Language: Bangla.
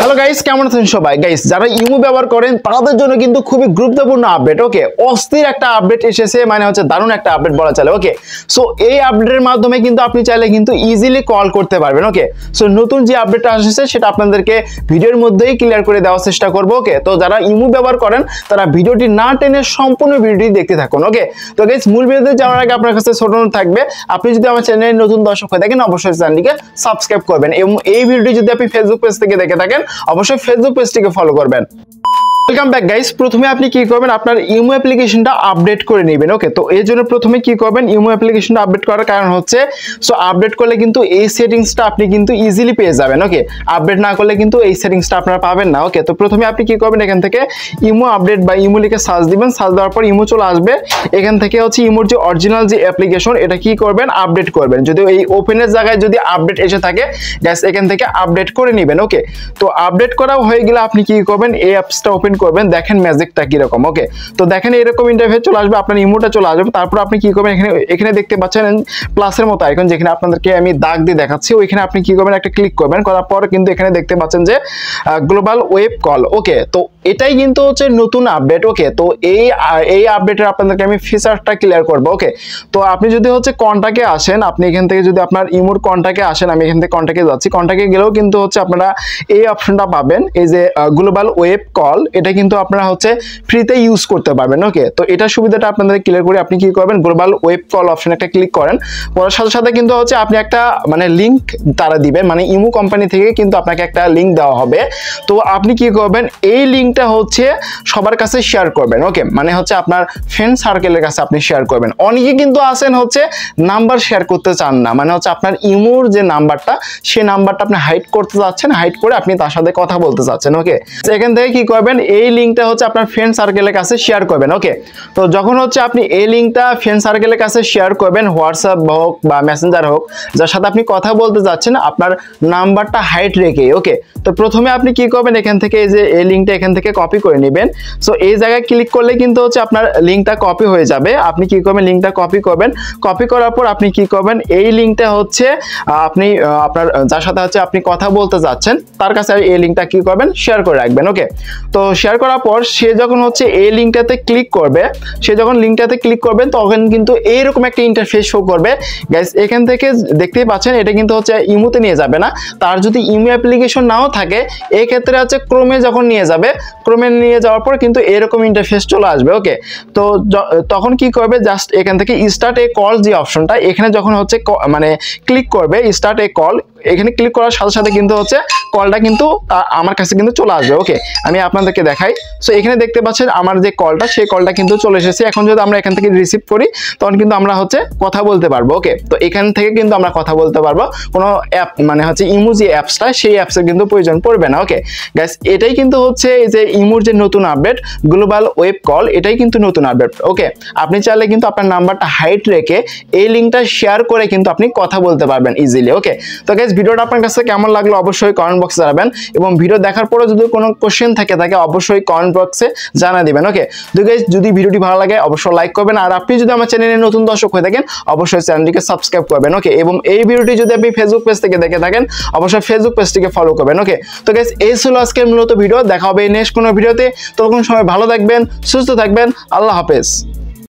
হ্যালো গাইস, কেমন আছেন সবাই? গাইস, যারা ইমো ব্যবহার করেন তাদের জন্য কিন্তু খুবই গুরুত্বপূর্ণ আপডেট। ওকে, অস্থির একটা আপডেট এসেছে, মানে হচ্ছে দারুণ একটা আপডেট বলা চলে। ওকে, সো এই আপডেটের মাধ্যমে কিন্তু আপনি চাইলে কিন্তু ইজিলি কল করতে পারবেন। ওকে, সো নতুন যে আপডেটটা এসেছে সেটা আপনাদেরকে ভিডিওর মধ্যেই ক্লিয়ার করে দেওয়ার চেষ্টা করব। ওকে, তো যারা ইমো ব্যবহার করেন তারা ভিডিওটি না টেনে সম্পূর্ণ ভিডিওটি দেখতে থাকুন। ওকে, তো গাইস, মূল ভিডিওতে যাওয়ার আগে আপনার কাছে ছোট নোট থাকবে, আপনি যদি আমার চ্যানেলের নতুন দর্শক হয়ে থাকেন অবশ্যই চ্যানেলটিকে সাবস্ক্রাইব করবেন এবং এই ভিডিওটি যদি আপনি ফেসবুক পেজ থেকে দেখে থাকেন অবশ্যই ফেসবুক পেজটিকে ফলো করবেন। ওয়েলকাম ব্যাক গাইস, প্রথমে আপনি কি করবেন, আপনার ইমো অ্যাপ্লিকেশনটা আপডেট করে নেবেন। ওকে, তো এই জন্য প্রথমে কি করবেন, ইমো অ্যাপ্লিকেশনটা আপডেট করার কারণ হচ্ছে সো আপডেট করলে কিন্তু এই সেটিংসটা আপনি কিন্তু ইজিলি পেয়ে যাবেন। ওকে, আপডেট না করলে কিন্তু এই সেটিংসটা আপনারা পাবেন না। ওকে, তো প্রথমে আপনি কি করবেন, এখান থেকে ইমো আপডেট বা ইমো লিখে সার্চ দিবেন। সার্চ দেওয়ার পর ইমো চলে আসবে। এখান থেকে হচ্ছে ইমোর যে অরিজিনাল যে অ্যাপ্লিকেশন এটা কি করবেন, আপডেট করবেন। যদি এই ওপেনের জায়গায় যদি আপডেট এসে থাকে গাইস, এখান থেকে আপডেট করে নেবেন। ওকে, তো আপডেট করা হয়ে গেলে আপনি কি করবেন, এই অ্যাপসটা ওপেন করবেন। দেখেন ম্যাজিকটা কিরকম। ওকে, তো দেখেন এরকম ইন্টারফেস চলে আসবে, আপনার ইমোটা চলে আসবে। তারপর আপনি কি করবেন, এখানে দেখতে পাচ্ছেন প্লাসের মতো আইকন, যেখানে আপনাদেরকে আমি দাগ দিয়ে দেখাচ্ছি, ওইখানে আপনি কি করবেন, একটা ক্লিক করবেন। করার পর কিন্তু এখানে দেখতে পাচ্ছেন যে গ্লোবাল ওয়েব কল। ওকে, তো এটাই কিন্তু হচ্ছে নতুন আপডেট। ওকে, তো এই আপডেটের আপনাদেরকে আমি ফিচারটা ক্লিয়ার করবো। ওকে, তো আপনি যদি হচ্ছে কন্টাক্টে আসেন, আপনি এখান থেকে যদি আপনার ইমোর কন্টাক্টে আসেন, আমি এখান থেকে কন্টাক্টে যাচ্ছি, কন্টাক্টে গেলেও কিন্তু হচ্ছে আপনারা এই অপশনটা পাবেন, এই যে গ্লোবাল ওয়েব কল। এটা কিন্তু আপনারা হচ্ছে ফ্রিতে ইউজ করতে পারবেন। ওকে, তো এটার সুবিধাটা আপনাদের ক্লিয়ার করে আপনি কি করবেন, গ্লোবাল ওয়েব কল অপশনে একটা ক্লিক করেন। করার সাথে সাথে কিন্তু হচ্ছে আপনি একটা মানে লিঙ্ক তারা দিবেন, মানে ইমো কোম্পানি থেকে কিন্তু আপনাকে একটা লিঙ্ক দেওয়া হবে। তো আপনি কি করবেন, এই লিঙ্কটা হচ্ছে সবার কাছে শেয়ার করবেন। ওকে, মানে হচ্ছে আপনার ফ্রেন্ড সার্কেলের কাছে আপনি শেয়ার করবেন। অনেকে কিন্তু আছেন হচ্ছে নাম্বার শেয়ার করতে চান না, মানে হচ্ছে আপনার ইমোর যে নাম্বারটা সেই নাম্বারটা আপনি হাইড করতে যাচ্ছেন, হাইড করে আপনি তার সাথে কথা বলতে চাচ্ছেন। ওকে, এখান থেকে কি করবেন, এই লিঙ্কটা হচ্ছে আপনার ফ্রেন্ড সার্কেলের কাছে শেয়ার করবেন। ওকে, তো যখন হচ্ছে আপনি এই লিঙ্কটা ফ্রেন্ড সার্কেলের কাছে শেয়ার করবেন, হোয়াটসঅ্যাপ হোক বা মেসেঞ্জার হোক, যার সাথে আপনি কথা বলতে যাচ্ছেন আপনার নাম্বারটা হাইড রেখে। ওকে, তো প্রথমে আপনি কি করবেন, এখান থেকে এই যে এই লিঙ্কটা এখান থেকে কপি করে নেবেন। সো এই জায়গায় ক্লিক করলে কিন্তু হচ্ছে আপনার লিঙ্কটা কপি হয়ে যাবে। আপনি কি করবেন, লিঙ্কটা কপি করবেন। কপি করার পর আপনি কি করবেন, এই লিঙ্কটা হচ্ছে আপনি আপনার যার সাথে হচ্ছে আপনি কথা বলতে যাচ্ছেন তার কাছে এই লিঙ্কটা কি করবেন, শেয়ার করে রাখবেন। ওকে, তো শেয়ার করার পর সে যখন হচ্ছে এই লিঙ্কটাতে ক্লিক করবে, সে যখন লিঙ্কটাতে ক্লিক করবেন তখন কিন্তু এইরকম একটা ইন্টারফেস শো করবে। গাইস, এখান থেকে দেখতেই পাচ্ছেন এটা কিন্তু হচ্ছে ইমোতে নিয়ে যাবে না। তার যদি ইমো অ্যাপ্লিকেশন নাও থাকে এই ক্ষেত্রে হচ্ছে ক্রোমে যখন নিয়ে যাবে, ক্রোমে নিয়ে যাওয়ার পর কিন্তু এরকম ইন্টারফেস চলে আসবে। ওকে, তো তখন কি করবে, জাস্ট এখান থেকে স্টার্ট এ কল যে অপশনটা, এখানে যখন হচ্ছে মানে ক্লিক করবে স্টার্ট এ কল, এখানে ক্লিক করার সাথে সাথে কিন্তু হচ্ছে কলটা কিন্তু আমার কাছে কিন্তু চলে আসবে। ওকে, আমি আপনাদেরকে দেখাই। সো এখানে দেখতে পাচ্ছেন আমার যে কলটা সেই কলটা কিন্তু চলে এসেছে। এখন যদি আমরা এখান থেকে রিসিভ করি তখন কিন্তু আমরা হচ্ছে কথা বলতে পারবো। ওকে, তো এখান থেকে কিন্তু আমরা কথা বলতে পারবো, কোনো অ্যাপ মানে হচ্ছে ইমো যে অ্যাপসটা সেই অ্যাপসের কিন্তু প্রয়োজন পড়বে না। ওকে গাইস, এটাই কিন্তু হচ্ছে এই যে ইমোর যে নতুন আপডেট গ্লোবাল ওয়েব কল, এটাই কিন্তু নতুন আপডেট। ওকে, আপনি চাইলে কিন্তু আপনার নাম্বারটা হাইড রেখে এই লিঙ্কটা শেয়ার করে কিন্তু আপনি কথা বলতে পারবেন ইজিলি। ওকে, তো গাইস, ভিডিওটা আপনার কাছে কেমন লাগলো অবশ্যই কমেন্ট বক্সে জানাবেন এবং ভিডিও দেখার পরে যদি কোনো কোশ্চেন থাকে অবশ্যই কমেন্ট বক্সে জানিয়ে দিবেন। ওকে, তো গাইস, যদি ভিডিওটি ভালো লাগে অবশ্যই লাইক করবেন, আর আপনি যদি আমার চ্যানেলে নতুন দর্শক হয়ে থাকেন অবশ্যই চ্যানেলটিকে সাবস্ক্রাইব করবেন। ওকে, এবং এই ভিডিওটি যদি আপনি ফেসবুক পেজ থেকে দেখে থাকেন অবশ্যই ফেসবুক পেজটিকে ফলো করবেন। ওকে, তো গাইস, এই ছিল আজকের মূলত ভিডিও। দেখা হবে নেক্সট কোনো ভিডিওতে। ততক্ষণ সময় ভালো থাকবেন, সুস্থ থাকবেন। আল্লাহ হাফেজ।